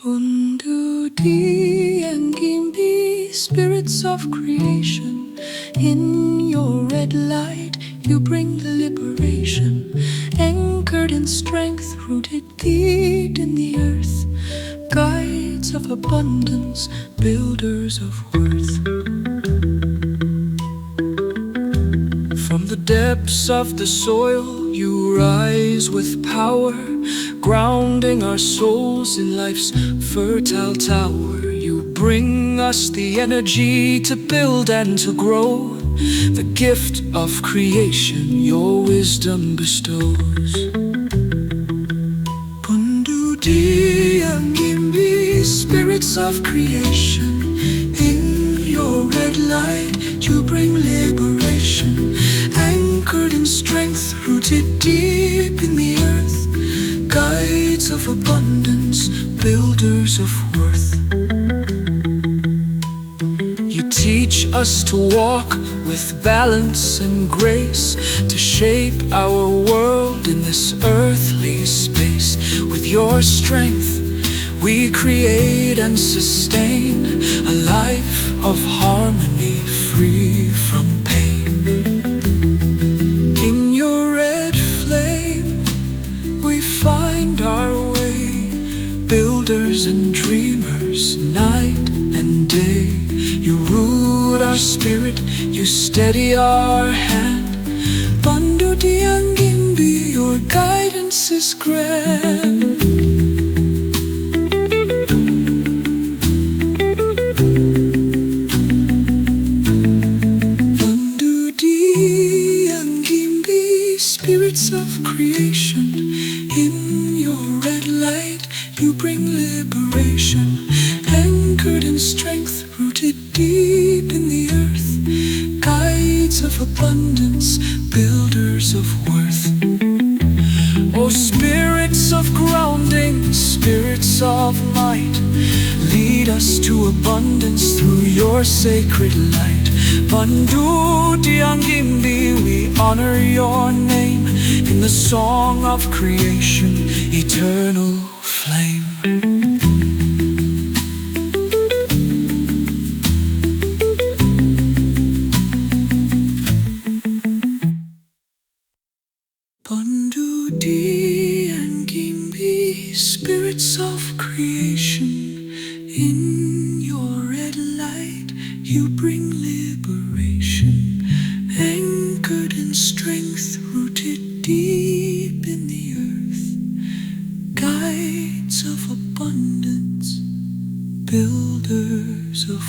Bundudiangimbi, spirits of creation. In your red light, you bring the liberation. Anchored in strength, rooted deep in the earth. Guides of abundance, builders of worth. From the depths of the soil, you rise with power, grounding our souls in life's fertile tower. You bring us the energy to build and to grow, the gift of creation your wisdom bestows. Bundudiangimbi, spirits of creation. In your red light, you bring liberation. Anchored in strength, rooted deep in the earth. Guides of abundance, builders of worth. You teach us to walk with balance and grace, to shape our world in this earthly space. With your strength, we create and sustain a life of harmony, free from pain. In your red flame, we find our way, builders and dreamers, night and day. You root our spirit, you steady our hand. Bundudiangimbi, your guidance is grand. Spirits of creation. In your red light, you bring liberation. Anchored in strength, rooted deep in the earth. Guides of abundance, builders of worth. Oh, spirits of grounding, spirits of might, lead us to abundance through your sacred light. Bundudiangimbi, we honor your name in the song of creation, eternal flame. Bundudiangimbi, spirits of creation. In your red light, you bring liberation. Anchored in strength, rooted deep in the earth. Guides of abundance, builders of